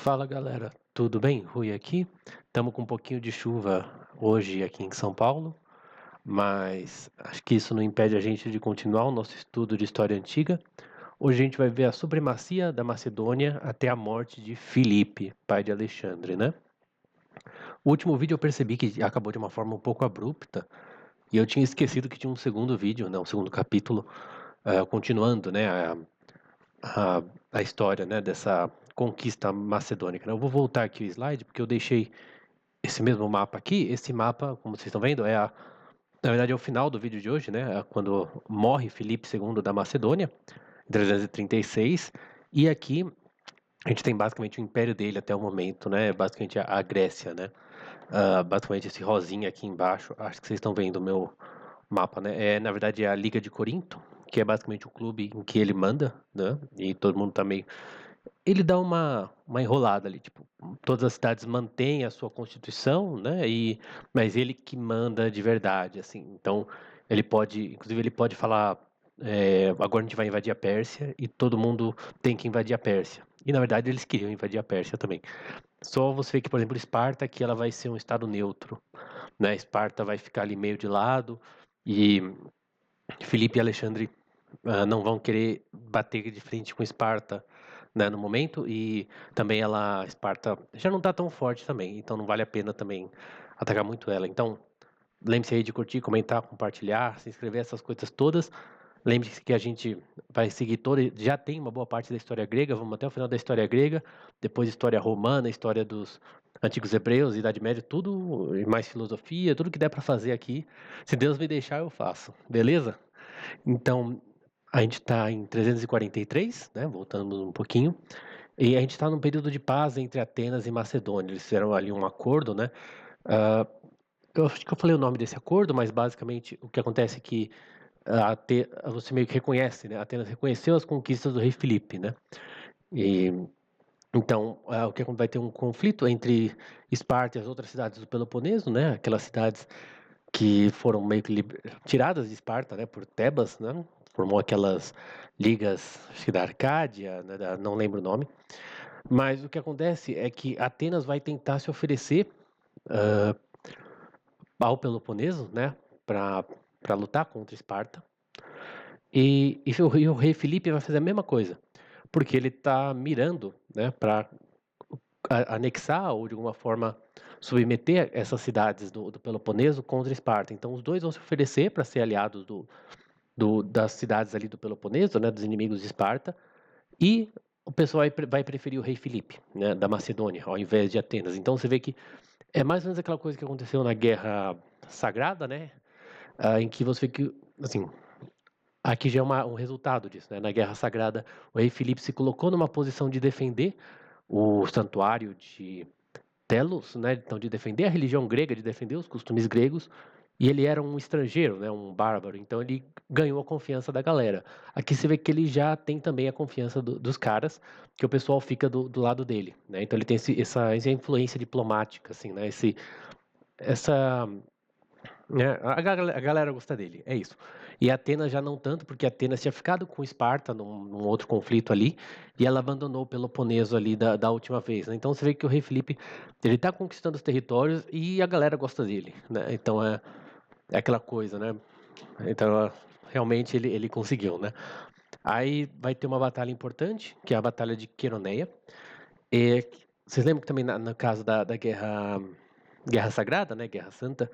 Fala galera, tudo bem? Rui aqui. Estamos com um pouquinho de chuva hoje aqui em São Paulo, mas acho que isso não impede a gente de continuar o nosso estudo de história antiga. Hoje a gente vai ver a supremacia da Macedônia até a morte de Filipe, pai de Alexandre, né? O último vídeo eu percebi que acabou de uma forma um pouco abrupta e eu tinha esquecido que tinha um segundo vídeo, né, um segundo capítulo, continuando, né, a, a história, né, dessa conquista macedônica, né? Eu vou voltar aqui o slide porque eu deixei esse mesmo mapa aqui. Esse mapa, como vocês estão vendo, na verdade é o final do vídeo de hoje, né? É quando morre Filipe II da Macedônia, em 336, e aqui a gente tem basicamente o império dele até o momento, né? Basicamente a Grécia, né? Basicamente esse rosinha aqui embaixo, acho que vocês estão vendo o meu mapa, né? Na verdade é a Liga de Corinto, que é basicamente o clube em que ele manda, né? E todo mundo tá meio ele dá uma enrolada ali, tipo, todas as cidades mantêm a sua constituição, né? Mas ele que manda de verdade, assim. Então, inclusive, ele pode falar, agora a gente vai invadir a Pérsia e todo mundo tem que invadir a Pérsia. E na verdade eles queriam invadir a Pérsia também. Só você vê que, por exemplo, Esparta, que ela vai ser um estado neutro, né? Esparta vai ficar ali meio de lado e Filipe e Alexandre não vão querer bater de frente com Esparta, né, no momento, e também Esparta já não está tão forte também, então não vale a pena também atacar muito ela. Então, lembre-se aí de curtir, comentar, compartilhar, se inscrever, essas coisas todas. Lembre-se que a gente vai seguir já tem uma boa parte da história grega, vamos até o final da história grega, depois história romana, história dos antigos hebreus, Idade Média, tudo, e mais filosofia, tudo que der para fazer aqui. Se Deus me deixar, eu faço, beleza? Então, a gente está em 343, né? Voltando um pouquinho. E a gente está num período de paz entre Atenas e Macedônia. Eles fizeram ali um acordo, né? Ah, eu acho que eu falei o nome desse acordo, mas basicamente o que acontece é que você meio que reconhece, né? Atenas reconheceu as conquistas do rei Filipe, né? E então o que vai ter um conflito entre Esparta e as outras cidades do Peloponeso, né? Aquelas cidades que foram meio que tiradas de Esparta, né, por Tebas, né, formou aquelas ligas, acho que da Arcádia, né, não lembro o nome, mas o que acontece é que Atenas vai tentar se oferecer ao Peloponeso, né, para lutar contra Esparta, e o rei Filipe vai fazer a mesma coisa, porque ele está mirando, né, para anexar ou de alguma forma submeter essas cidades do Peloponeso contra Esparta. Então os dois vão se oferecer para ser aliados das cidades ali do Peloponeso, né, dos inimigos de Esparta, e o pessoal vai preferir o rei Filipe, né, da Macedônia, ao invés de Atenas. Então você vê que é mais ou menos aquela coisa que aconteceu na Guerra Sagrada, né, em que você vê que, assim, aqui já é um resultado disso, né, na Guerra Sagrada, o rei Filipe se colocou numa posição de defender o santuário de telos, né, então de defender a religião grega, de defender os costumes gregos, e ele era um estrangeiro, né, um bárbaro, então ele ganhou a confiança da galera. Aqui você vê que ele já tem também a confiança dos caras, que o pessoal fica do lado dele, né, então ele tem essa influência diplomática, assim, né, essa né, a galera gosta dele, é isso. E Atenas já não tanto, porque Atenas tinha ficado com Esparta num outro conflito ali, e ela abandonou o Peloponeso ali da última vez, né? Então você vê que o rei Filipe, ele tá conquistando os territórios e a galera gosta dele, né? Então é aquela coisa, né? Então realmente ele conseguiu, né? Aí vai ter uma batalha importante, que é a Batalha de Queroneia. E vocês lembram que também no caso da Guerra Sagrada, né? Guerra Santa,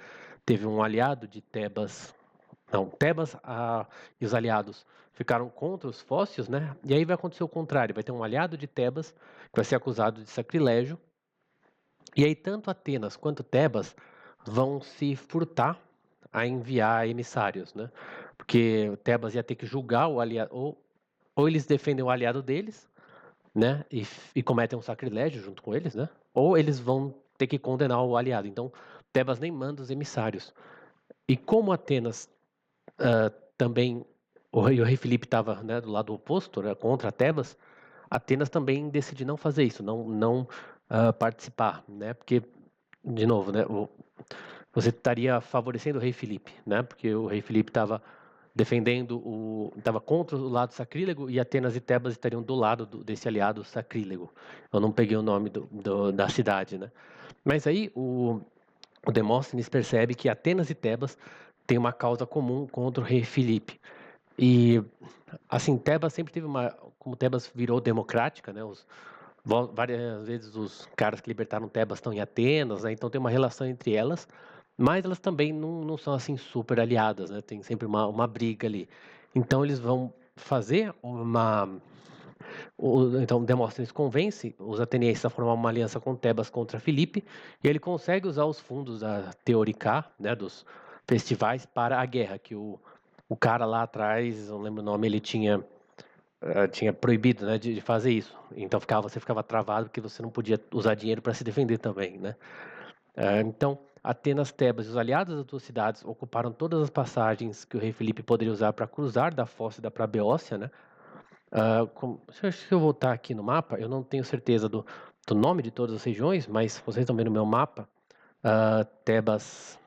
teve um aliado de Tebas. Não, Tebas e os aliados ficaram contra os fósseis, né? E aí vai acontecer o contrário, vai ter um aliado de Tebas que vai ser acusado de sacrilégio. E aí tanto Atenas quanto Tebas vão se furtar a enviar emissários, né? Porque Tebas ia ter que julgar o aliado, ou eles defendem o aliado deles, né? E cometem um sacrilégio junto com eles, né? Ou eles vão ter que condenar o aliado. Então Tebas nem manda os emissários. E como Atenas também o rei Filipe estava, né, do lado oposto, né, contra Tebas, Atenas também decide não fazer isso, não participar, né, porque de novo, né, você estaria favorecendo o rei Filipe, né, porque o rei Filipe estava defendendo estava contra o lado sacrílego, e Atenas e Tebas estariam do lado desse aliado sacrílego. Eu não peguei o nome da cidade, né? Mas aí o Demóstenes percebe que Atenas e Tebas têm uma causa comum contra o rei Filipe. E, assim, Tebas sempre teve como Tebas virou democrática, né? Várias vezes os caras que libertaram Tebas estão em Atenas, né? Então tem uma relação entre elas, mas elas também não são assim super aliadas, né? Tem sempre uma briga ali. Então eles vão fazer então Demóstenes convence os atenienses a formar uma aliança com Tebas contra Filipe, e ele consegue usar os fundos da Teoricá, né, dos festivais, para a guerra, que o cara lá atrás, não lembro o nome, ele tinha proibido, né, de fazer isso. Então você ficava travado porque você não podia usar dinheiro para se defender também, né? Então, Atenas, Tebas e os aliados das duas cidades ocuparam todas as passagens que o rei Filipe poderia usar para cruzar da Fócida para a Beócia, né? Se eu voltar aqui no mapa, eu não tenho certeza do nome de todas as regiões, mas vocês estão vendo o meu mapa. Tebas,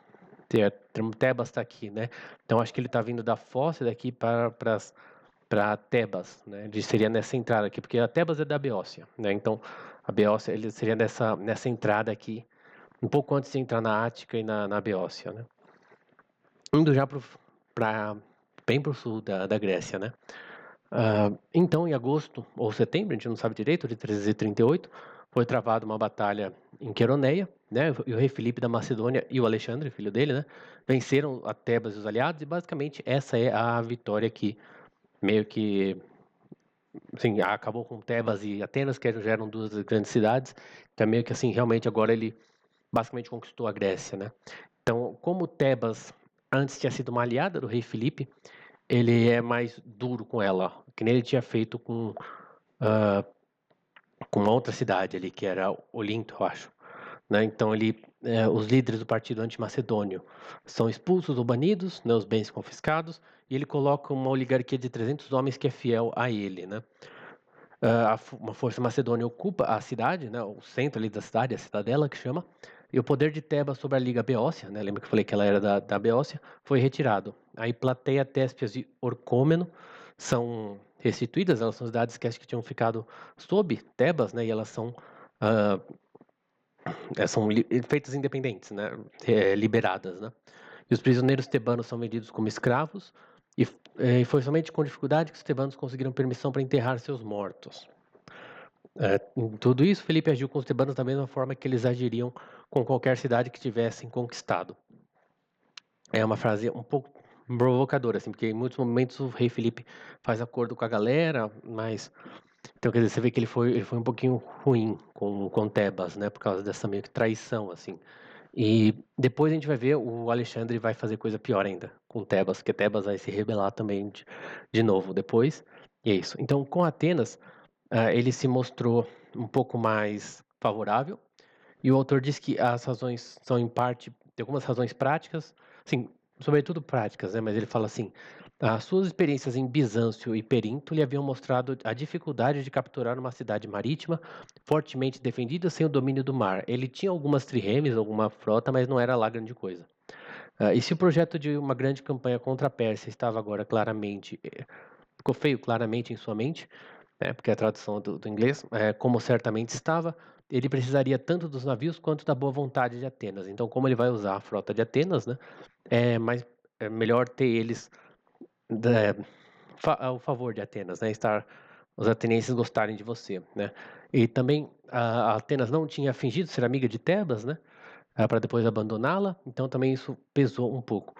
Tebas está aqui, né? Então acho que ele está vindo da Fócida aqui para Tebas, né? Ele seria nessa entrada aqui, porque a Tebas é da Beócia, né? Então a Beócia ele seria nessa entrada aqui, um pouco antes de entrar na Ática e na Beócia, né? Indo já bem para o sul da Grécia, né? Então, em agosto ou setembro, a gente não sabe direito, de 338, foi travada uma batalha em Queroneia, né? E o rei Filipe da Macedônia e o Alexandre, filho dele, né? Venceram a Tebas e os aliados, e basicamente essa é a vitória que meio que, assim, acabou com Tebas e Atenas, que já eram duas grandes cidades. Então, meio que assim, realmente agora ele basicamente conquistou a Grécia, né? Então, como Tebas antes tinha sido uma aliada do rei Filipe, ele é mais duro com ela, que nem ele tinha feito com uma outra cidade ali, que era Olinto, eu acho. Né? Então, os líderes do partido antimacedônio são expulsos ou banidos, né, os bens confiscados, e ele coloca uma oligarquia de 300 homens que é fiel a ele. Né? Uma força macedônia ocupa a cidade, né, o centro ali da cidade, a cidadela que chama, e o poder de Tebas sobre a Liga Beócia, né, lembra que eu falei que ela era da Beócia, foi retirado. Aí Plateia, Téspias e Orcômeno são restituídas, elas são cidades que acho que tinham ficado sob Tebas, né, e elas são feitas independentes, né, liberadas, né. E os prisioneiros tebanos são vendidos como escravos, e foi somente com dificuldade que os tebanos conseguiram permissão para enterrar seus mortos. Em tudo isso, Felipe agiu com os tebanos da mesma forma que eles agiriam com qualquer cidade que tivessem conquistado. É uma frase um pouco provocadora, assim, porque em muitos momentos o rei Felipe faz acordo com a galera, mas então quer dizer, você vê que ele foi um pouquinho ruim com Tebas, né, por causa dessa meio que traição, assim. E depois a gente vai ver o Alexandre vai fazer coisa pior ainda com Tebas, porque Tebas vai se rebelar também de novo depois. E é isso. Então, com Atenas, ele se mostrou um pouco mais favorável, e o autor diz que as razões são, em parte, tem algumas razões práticas, sim, sobretudo práticas, né? Mas ele fala assim: as suas experiências em Bizâncio e Perinto lhe haviam mostrado a dificuldade de capturar uma cidade marítima fortemente defendida sem o domínio do mar. Ele tinha algumas triremes, alguma frota, mas não era lá grande coisa. E se o projeto de uma grande campanha contra a Pérsia estava agora claramente, ficou feio claramente em sua mente, né, porque é a tradução do inglês, como certamente estava, ele precisaria tanto dos navios quanto da boa vontade de Atenas. Então, como ele vai usar a frota de Atenas, né, é melhor ter eles ao favor de Atenas, né, os atenienses gostarem de você, né. E também a Atenas não tinha fingido ser amiga de Tebas, né, para depois abandoná-la, então também isso pesou um pouco.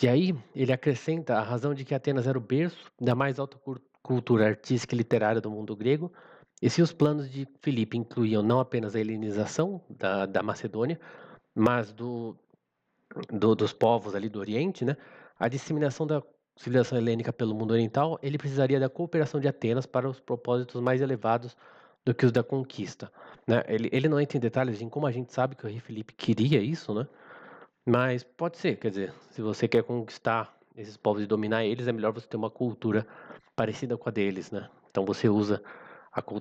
E aí ele acrescenta a razão de que Atenas era o berço da mais alta cultura artística e literária do mundo grego, e se os planos de Filipe incluíam não apenas a helenização da Macedônia, mas dos povos ali do Oriente, né, a disseminação da civilização helênica pelo mundo oriental, ele precisaria da cooperação de Atenas para os propósitos mais elevados do que os da conquista. Né? Ele não entra em detalhes em como a gente sabe que o rei Filipe queria isso, né? Mas pode ser, quer dizer, se você quer conquistar esses povos e dominar eles, é melhor você ter uma cultura parecida com a deles, né? Então você usa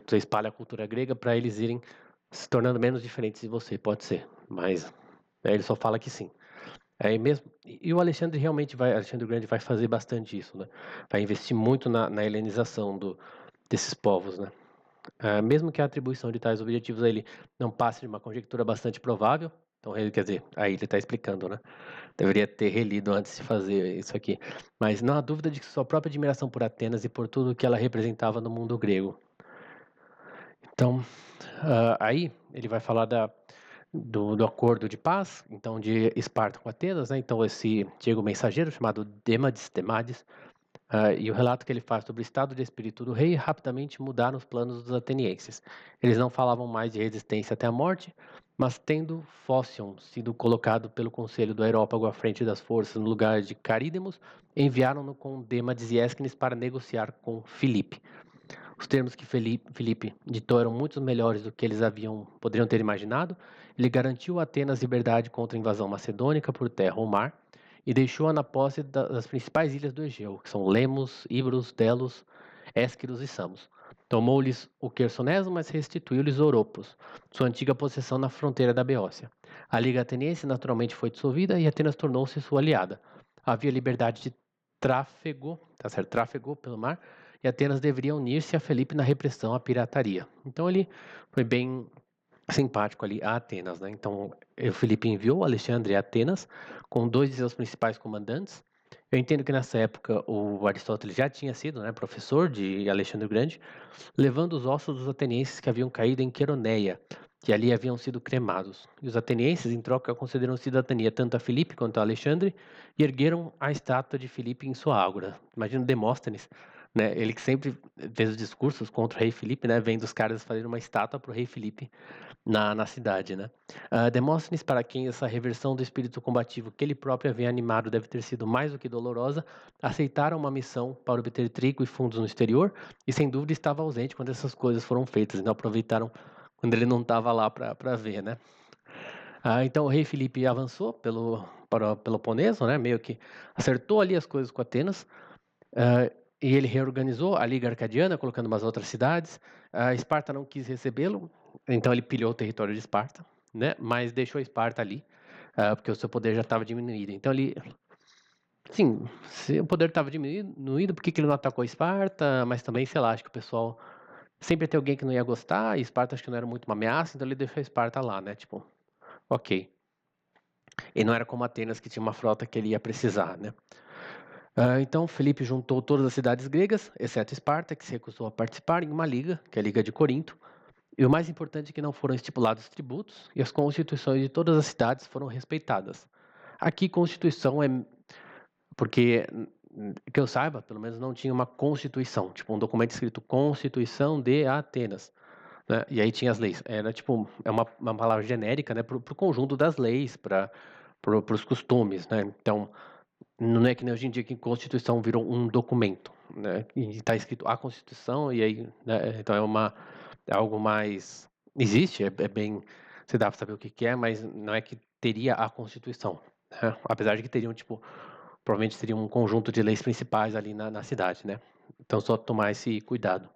você espalha a cultura grega para eles irem se tornando menos diferentes de você, pode ser, mas ele só fala que sim. Aí mesmo, e o Alexandre o Grande vai fazer bastante isso, né? Vai investir muito na helenização desses povos, né? Mesmo que a atribuição de tais objetivos a ele não passe de uma conjectura bastante provável, então, quer dizer, aí ele está explicando, né? Deveria ter relido antes de fazer isso aqui. Mas não há dúvida de que sua própria admiração por Atenas e por tudo que ela representava no mundo grego. Então, aí ele vai falar do acordo de paz, então de Esparta com Atenas, né? Então esse antigo mensageiro chamado Demades, e o relato que ele faz sobre o estado de espírito do rei rapidamente mudaram os planos dos atenienses. Eles não falavam mais de resistência até a morte, mas tendo Fócion sido colocado pelo conselho do Aerópago à frente das forças no lugar de Carídemos, enviaram-no com Demades e Ésquines para negociar com Filipe. Os termos que Filipe ditou eram muito melhores do que eles poderiam ter imaginado. Ele garantiu a Atenas liberdade contra a invasão macedônica por terra ou mar e deixou-a na posse das principais ilhas do Egeu, que são Lemos, Ibros, Delos, Ésquiros e Samos. Tomou-lhes o Quersoneso, mas restituiu-lhes Oropos, sua antiga possessão na fronteira da Beócia. A Liga Ateniense naturalmente foi dissolvida e Atenas tornou-se sua aliada. Havia liberdade de tráfego pelo mar, e Atenas deveria unir-se a Felipe na repressão à pirataria. Então ele foi bem simpático ali a Atenas, né? Então o Felipe enviou Alexandre a Atenas com dois de seus principais comandantes. Eu entendo que nessa época o Aristóteles já tinha sido, né, professor de Alexandre o Grande, levando os ossos dos atenienses que haviam caído em Queroneia, que ali haviam sido cremados. E os atenienses, em troca, concederam cidadania tanto a Filipe quanto a Alexandre e ergueram a estátua de Filipe em sua ágora. Imagina Demóstenes, né? Ele que sempre fez os discursos contra o rei Filipe, né? Vendo os caras fazendo uma estátua para o rei Filipe na cidade, né? Demóstenes, para quem essa reversão do espírito combativo que ele próprio havia animado deve ter sido mais do que dolorosa, aceitaram uma missão para obter trigo e fundos no exterior e sem dúvida estava ausente quando essas coisas foram feitas, então aproveitaram quando ele não estava lá para ver, né? Então o rei Filipe avançou para o Peloponeso, né? Meio que acertou ali as coisas com Atenas, e ele reorganizou a Liga Arcadiana, colocando umas outras cidades. A Esparta não quis recebê-lo, então ele pilhou o território de Esparta, né? Mas deixou Esparta ali, porque o seu poder já estava diminuído. Então ele, sim, se o poder estava diminuído, por que ele não atacou Esparta? Mas também, sei lá, acho que o pessoal sempre ia ter alguém que não ia gostar, e Esparta acho que não era muito uma ameaça, então ele deixou Esparta lá, né? Tipo, ok. E não era como Atenas que tinha uma frota que ele ia precisar, né? Então Felipe juntou todas as cidades gregas, exceto Esparta, que se recusou a participar, em uma liga, que é a Liga de Corinto. E o mais importante é que não foram estipulados tributos e as constituições de todas as cidades foram respeitadas. Aqui, constituição é porque, que eu saiba, pelo menos não tinha uma constituição, tipo um documento escrito Constituição de Atenas, né? E aí tinha as leis. Era tipo, é uma palavra genérica, né, para o conjunto das leis, para os costumes, né? Então, não é que nem hoje em dia que a Constituição virou um documento, né? E está escrito a Constituição, e aí, né? Então é algo mais. Existe, é bem. Você dá para saber o que é, mas não é que teria a Constituição, né? Apesar de que teriam, tipo, provavelmente teria um conjunto de leis principais ali na cidade, né? Então só tomar esse cuidado,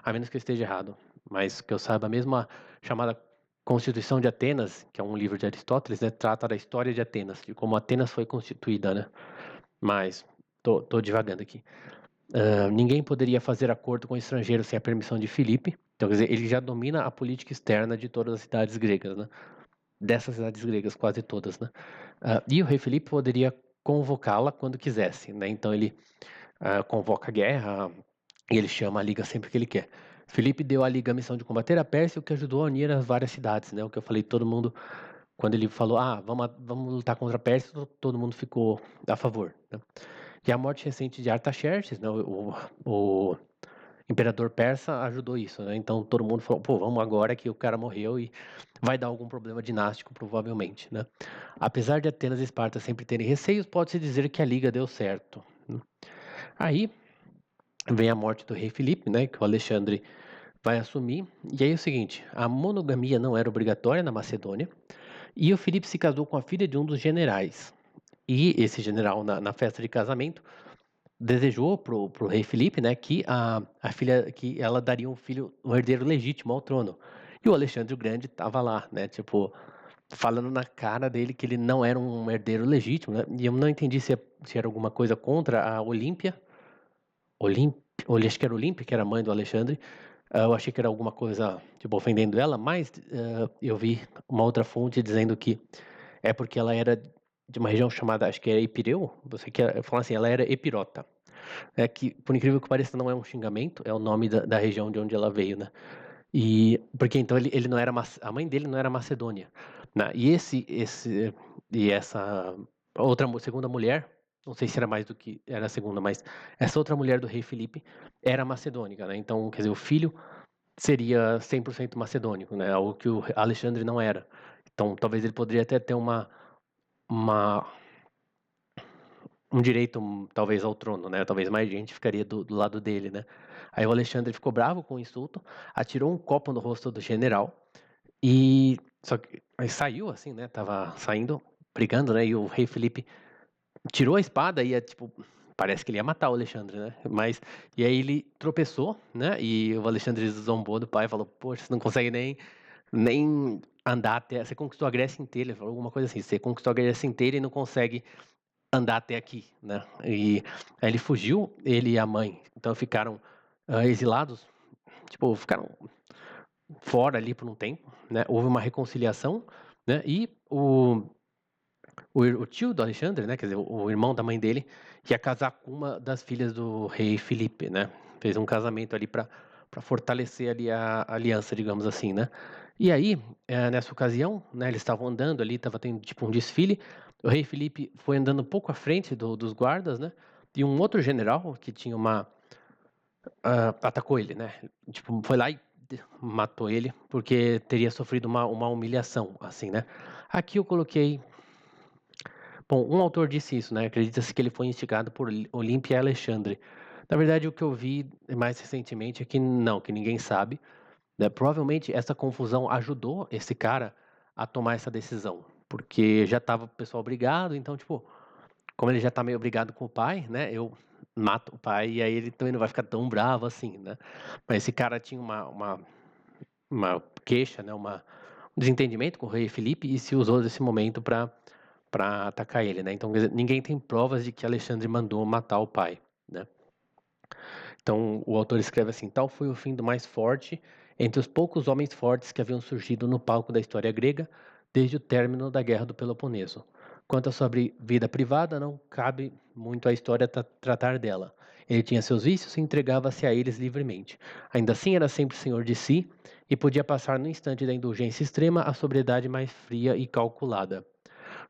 a menos que eu esteja errado. Mas que eu saiba, mesmo a chamada Constituição de Atenas, que é um livro de Aristóteles, né, trata da história de Atenas, de como Atenas foi constituída, né? Mas tô divagando aqui. Ninguém poderia fazer acordo com estrangeiros sem a permissão de Filipe. Então, quer dizer, ele já domina a política externa de todas as cidades gregas, né? Dessas cidades gregas, quase todas, né? E o rei Filipe poderia convocá-la quando quisesse, né? Então ele convoca a guerra e ele chama a liga sempre que ele quer. Filipe deu à liga a missão de combater a Pérsia, o que ajudou a unir as várias cidades, né? O que eu falei, todo mundo, quando ele falou, vamos lutar contra a Pérsia, todo mundo ficou a favor, né? E a morte recente de Artaxerxes, né, o imperador persa, ajudou isso, né? Então todo mundo falou, pô, vamos agora que o cara morreu e vai dar algum problema dinástico, provavelmente, né? Apesar de Atenas e Esparta sempre terem receios, pode-se dizer que a liga deu certo, né? Aí vem a morte do rei Filipe, né, que o Alexandre vai assumir. E aí é o seguinte, a monogamia não era obrigatória na Macedônia, e o Filipe se casou com a filha de um dos generais. E esse general, na festa de casamento, desejou pro rei Filipe, né, que a filha, que ela daria um filho, um herdeiro legítimo ao trono. E o Alexandre o Grande estava lá, né, tipo, falando na cara dele que ele não era um herdeiro legítimo, né? E eu não entendi se era alguma coisa contra a Olímpia, acho que era Olímpia, que era a mãe do Alexandre. Eu achei que era alguma coisa, tipo, ofendendo ela, mas eu vi uma outra fonte dizendo que é porque ela era de uma região chamada, acho que era Epireu, você quer falar assim, ela era epirota. É que, por incrível que pareça, não é um xingamento, é o nome da região de onde ela veio, né? E porque então ele não era a mãe dele não era macedônia, né? E essa segunda mulher, não sei se era mais do que era a segunda, mas essa outra mulher do rei Filipe era macedônica, né? Então, quer dizer, o filho seria 100% macedônico, né? Algo que o Alexandre não era. Então, talvez ele poderia até ter uma um direito, talvez, ao trono, né? Talvez mais gente ficaria do lado dele, né? Aí o Alexandre ficou bravo com o insulto, atirou um copo no rosto do general e só que aí saiu assim, né? Tava saindo, brigando, né? E o rei Felipe tirou a espada e tipo, parece que ele ia matar o Alexandre, né? Mas e aí ele tropeçou, né? E o Alexandre zombou do pai, falou: "Poxa, você não consegue nem andar até, você conquistou a Grécia inteira", ele falou alguma coisa assim, você conquistou a Grécia inteira e não consegue andar até aqui, né? E aí ele fugiu, ele e a mãe, então ficaram exilados, tipo, ficaram fora ali por um tempo, né? Houve uma reconciliação, né? E o tio do Alexandre, né? Quer dizer, o irmão da mãe dele, ia casar com uma das filhas do rei Felipe, né? Fez um casamento ali para fortalecer ali a aliança, digamos assim, né? E aí, nessa ocasião, né? Eles estavam andando ali, estava tendo tipo um desfile. O rei Felipe foi andando um pouco à frente dos guardas, né? E um outro general que tinha atacou ele, né? Tipo, foi lá e matou ele porque teria sofrido uma humilhação, assim, né? Aqui eu coloquei. Bom, um autor disse isso, né? Acredita-se que ele foi instigado por Olímpia e Alexandre. Na verdade, o que eu vi mais recentemente é que não, que ninguém sabe, né? Provavelmente essa confusão ajudou esse cara a tomar essa decisão, porque já estava o pessoal brigado, então, tipo, como ele já tá meio brigado com o pai, né? Eu mato o pai e aí ele também não vai ficar tão bravo assim, né? Mas esse cara tinha uma queixa, né? Um desentendimento com o rei Felipe e se usou desse momento para atacar ele, né? Então, quer dizer, ninguém tem provas de que Alexandre mandou matar o pai, né? Então, o autor escreve assim: tal foi o fim do mais forte entre os poucos homens fortes que haviam surgido no palco da história grega desde o término da Guerra do Peloponeso. Quanto à sua vida privada, não cabe muito à história tratar dela. Ele tinha seus vícios e entregava-se a eles livremente. Ainda assim, era sempre senhor de si e podia passar no instante da indulgência extrema à sobriedade mais fria e calculada.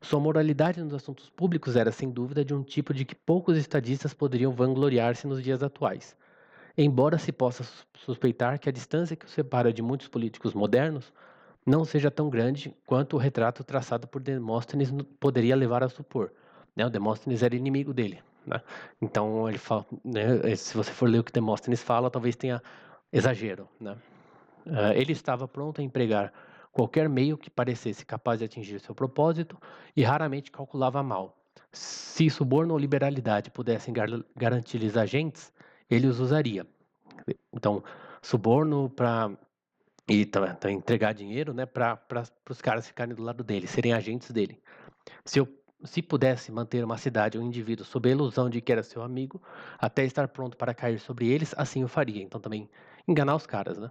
Sua moralidade nos assuntos públicos era, sem dúvida, de um tipo de que poucos estadistas poderiam vangloriar-se nos dias atuais. Embora se possa suspeitar que a distância que o separa de muitos políticos modernos não seja tão grande quanto o retrato traçado por Demóstenes poderia levar a supor. Né? O Demóstenes era inimigo dele. Né? Então, ele fala, né, se você for ler o que Demóstenes fala, talvez tenha exagero. Né? Ele estava pronto a empregar qualquer meio que parecesse capaz de atingir seu propósito e raramente calculava mal. Se suborno ou liberalidade pudessem garantir-lhes agentes, ele os usaria. Então, suborno para entregar dinheiro, né, para os caras ficarem do lado dele, serem agentes dele. Se eu se pudesse manter uma cidade ou um indivíduo sob a ilusão de que era seu amigo, até estar pronto para cair sobre eles, assim o faria. Então também enganar os caras, né?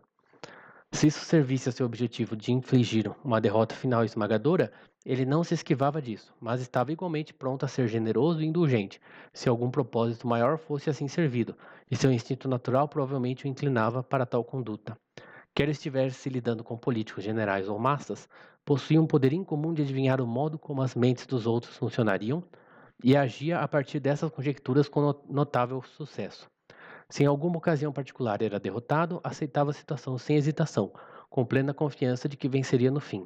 Se isso servisse a seu objetivo de infligir uma derrota final esmagadora, ele não se esquivava disso, mas estava igualmente pronto a ser generoso e indulgente, se algum propósito maior fosse assim servido, e seu instinto natural provavelmente o inclinava para tal conduta. Quer estivesse lidando com políticos, generais ou massas, possuía um poder incomum de adivinhar o modo como as mentes dos outros funcionariam e agia a partir dessas conjecturas com notável sucesso. Se em alguma ocasião particular era derrotado, aceitava a situação sem hesitação, com plena confiança de que venceria no fim.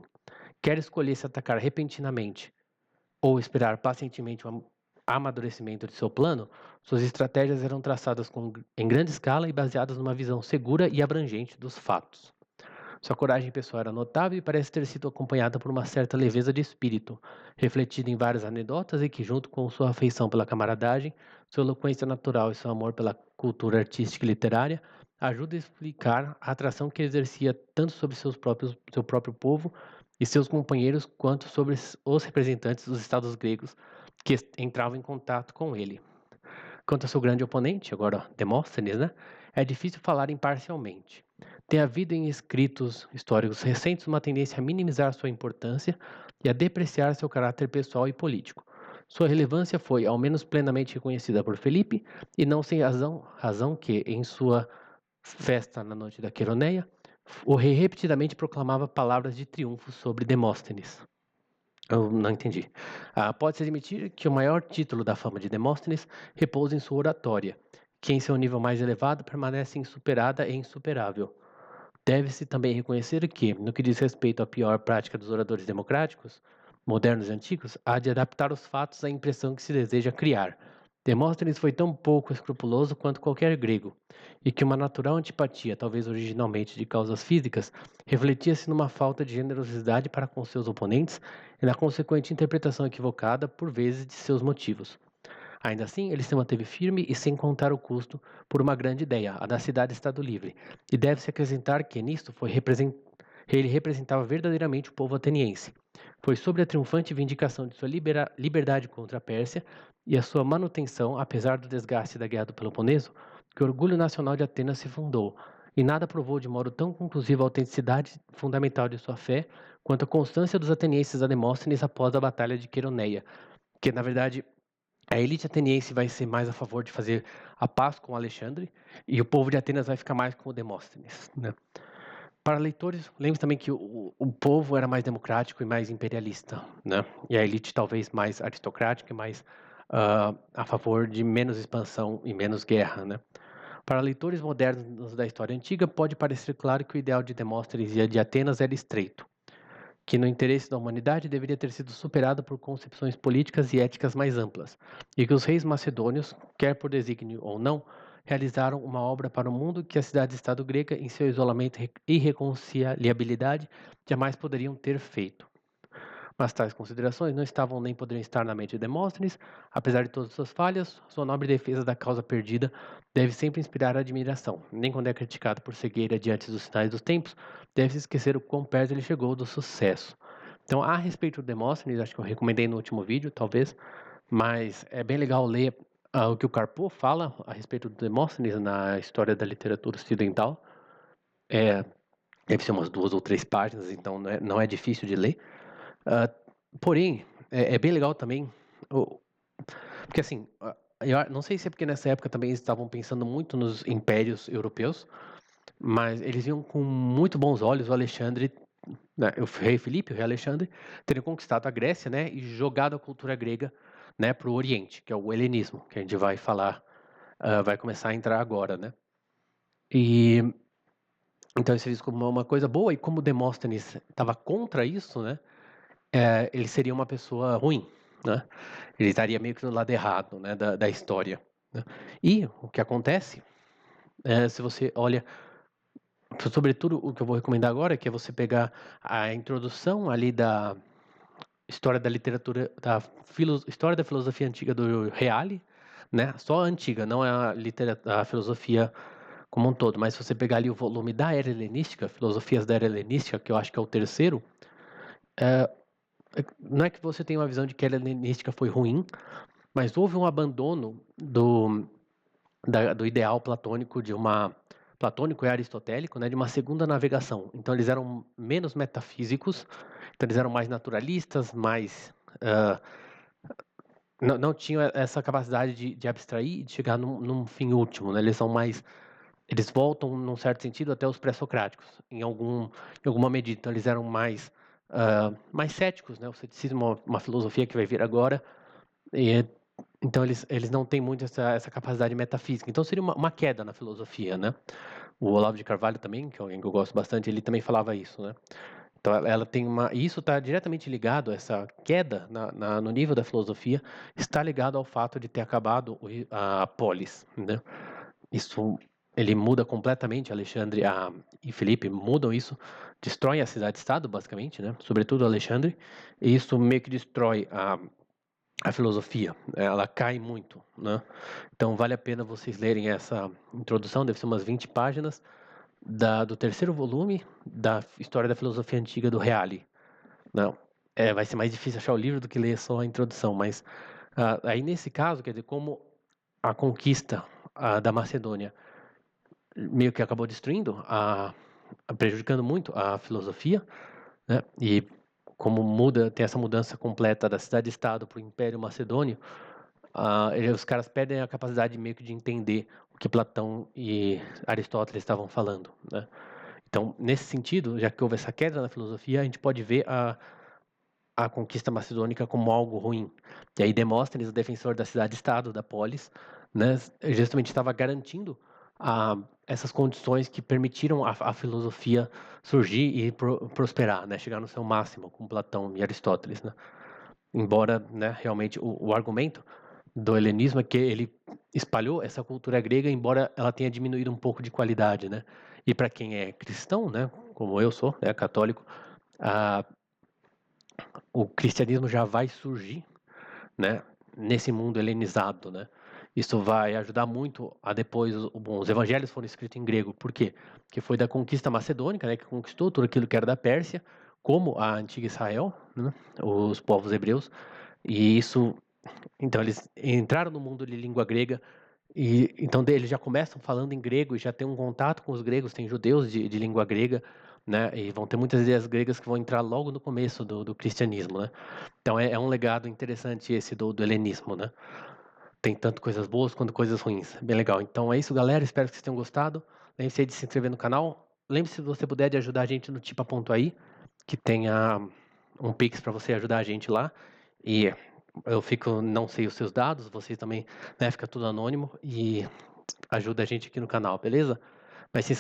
Quer escolhesse atacar repentinamente ou esperar pacientemente o amadurecimento de seu plano, suas estratégias eram traçadas em grande escala e baseadas numa visão segura e abrangente dos fatos. Sua coragem pessoal era notável e parece ter sido acompanhada por uma certa leveza de espírito, refletida em várias anedotas e que, junto com sua afeição pela camaradagem, sua eloquência natural e seu amor pela cultura artística e literária, ajuda a explicar a atração que exercia tanto sobre seu próprio povo e seus companheiros quanto sobre os representantes dos estados gregos que entravam em contato com ele. Quanto ao seu grande oponente, agora Demóstenes, né, é difícil falar imparcialmente. Tem havido em escritos históricos recentes uma tendência a minimizar sua importância e a depreciar seu caráter pessoal e político. Sua relevância foi, ao menos, plenamente reconhecida por Felipe, e não sem razão que, em sua festa na noite da Queroneia, o rei repetidamente proclamava palavras de triunfo sobre Demóstenes. Eu não entendi. Pode-se admitir que o maior título da fama de Demóstenes repousa em sua oratória, que em seu nível mais elevado permanece insuperada e insuperável. Deve-se também reconhecer que, no que diz respeito à pior prática dos oradores democráticos, modernos e antigos, há de adaptar os fatos à impressão que se deseja criar. Demóstenes foi tão pouco escrupuloso quanto qualquer grego, e que uma natural antipatia, talvez originalmente de causas físicas, refletia-se numa falta de generosidade para com seus oponentes e na consequente interpretação equivocada, por vezes, de seus motivos. Ainda assim, ele se manteve firme e sem contar o custo por uma grande ideia, a da cidade-estado livre, e deve-se acrescentar que nisto ele representava verdadeiramente o povo ateniense. Foi sobre a triunfante vindicação de sua liberdade contra a Pérsia e a sua manutenção, apesar do desgaste da Guerra do Peloponeso, que o orgulho nacional de Atenas se fundou, e nada provou de modo tão conclusivo a autenticidade fundamental de sua fé quanto a constância dos atenienses a Demóstenes após a Batalha de Queroneia, que, na verdade, a elite ateniense vai ser mais a favor de fazer a paz com Alexandre e o povo de Atenas vai ficar mais com o Demóstenes, né? Para leitores, lembre também que o povo era mais democrático e mais imperialista, né? E a elite talvez mais aristocrática e mais a favor de menos expansão e menos guerra, né? Para leitores modernos da história antiga, pode parecer claro que o ideal de Demóstenes e de Atenas era estreito, que no interesse da humanidade deveria ter sido superado por concepções políticas e éticas mais amplas, e que os reis macedônios, quer por desígnio ou não, realizaram uma obra para o mundo que a cidade-estado grega, em seu isolamento e irreconciliabilidade, jamais poderiam ter feito. Mas tais considerações não estavam nem poderiam estar na mente de Demóstenes. Apesar de todas suas falhas, sua nobre defesa da causa perdida deve sempre inspirar admiração. Nem quando é criticado por cegueira diante dos sinais dos tempos, deve-se esquecer o quão perto ele chegou do sucesso. Então, a respeito do Demóstenes, acho que eu recomendei no último vídeo, talvez, mas é bem legal ler o que o Carpo fala a respeito do Demóstenes na história da literatura ocidental. Deve ser umas 2 ou 3 páginas, então não é difícil de ler. Porém, é bem legal também, porque assim, eu não sei se é porque nessa época também eles estavam pensando muito nos impérios europeus, mas eles viam com muito bons olhos o Alexandre, né, o rei Filipe, o rei Alexandre, terem conquistado a Grécia, né, e jogado a cultura grega, né, para o Oriente, que é o helenismo, que a gente vai falar, vai começar a entrar agora, né. E então isso é visto como uma coisa boa, e como Demóstenes estava contra isso, né, ele seria uma pessoa ruim, né? Ele estaria meio que no lado errado, né, da história, né? E o que acontece, se você olha, sobretudo o que eu vou recomendar agora, que é você pegar a introdução ali da história da literatura, história da filosofia antiga do Reale, né? Só a antiga, não é a filosofia como um todo, mas se você pegar ali o volume da Era Helenística, Filosofias da Era Helenística, que eu acho que é o terceiro, não é que você tenha uma visão de que a helenística foi ruim, mas houve um abandono do ideal platônico platônico e aristotélico, né, de uma segunda navegação. Então eles eram menos metafísicos, então eles eram mais naturalistas, mais não tinham essa capacidade de abstrair e de chegar num fim último, né? Eles voltam num certo sentido até os pré-socráticos, em alguma medida. Então eles eram mais céticos, né? O ceticismo é uma filosofia que vai vir agora, e então eles não têm muito essa capacidade metafísica. Então seria uma queda na filosofia, né? O Olavo de Carvalho também, que é alguém que eu gosto bastante, ele também falava isso, né? Então ela tem e isso está diretamente ligado, essa queda no nível da filosofia, está ligado ao fato de ter acabado a polis, né? Isso, ele muda completamente, Alexandre e Felipe mudam isso, destroem a cidade-estado, basicamente, né? Sobretudo Alexandre, e isso meio que destrói a filosofia, ela cai muito, né? Então vale a pena vocês lerem essa introdução, deve ser umas 20 páginas, do terceiro volume da História da Filosofia Antiga do Reale. Não, vai ser mais difícil achar o livro do que ler só a introdução, mas aí nesse caso, quer dizer, como a conquista da Macedônia meio que acabou destruindo, prejudicando muito a filosofia, né? E como tem essa mudança completa da cidade-estado para o Império Macedônio, os caras perdem a capacidade meio que de entender o que Platão e Aristóteles estavam falando, né? Então, nesse sentido, já que houve essa queda na filosofia, a gente pode ver a conquista macedônica como algo ruim. E aí Demóstenes, o defensor da cidade-estado, da polis, né, justamente estava garantindo essas condições que permitiram a filosofia surgir e prosperar, né, chegar no seu máximo com Platão e Aristóteles, né? Embora, né, realmente o argumento do helenismo é que ele espalhou essa cultura grega, embora ela tenha diminuído um pouco de qualidade, né? E para quem é cristão, né, como eu sou, né, católico, a, o cristianismo já vai surgir, né, nesse mundo helenizado, né? Isso vai ajudar muito a depois, os evangelhos foram escritos em grego, por quê? Porque foi da conquista macedônica, né, que conquistou tudo aquilo que era da Pérsia, como a antiga Israel, né, os povos hebreus, e isso, então eles entraram no mundo de língua grega, e então eles já começam falando em grego e já tem um contato com os gregos, tem judeus de língua grega, né, e vão ter muitas ideias gregas que vão entrar logo no começo do cristianismo, né? Então é um legado interessante esse do helenismo, né? Tem tanto coisas boas quanto coisas ruins. Bem legal. Então é isso, galera. Espero que vocês tenham gostado. Lembre-se de se inscrever no canal. Lembre-se, se você puder, de ajudar a gente no Tipa.ai, que tem um Pix para você ajudar a gente lá. E eu não sei os seus dados, vocês também, né? Fica tudo anônimo e ajuda a gente aqui no canal, beleza? Mas se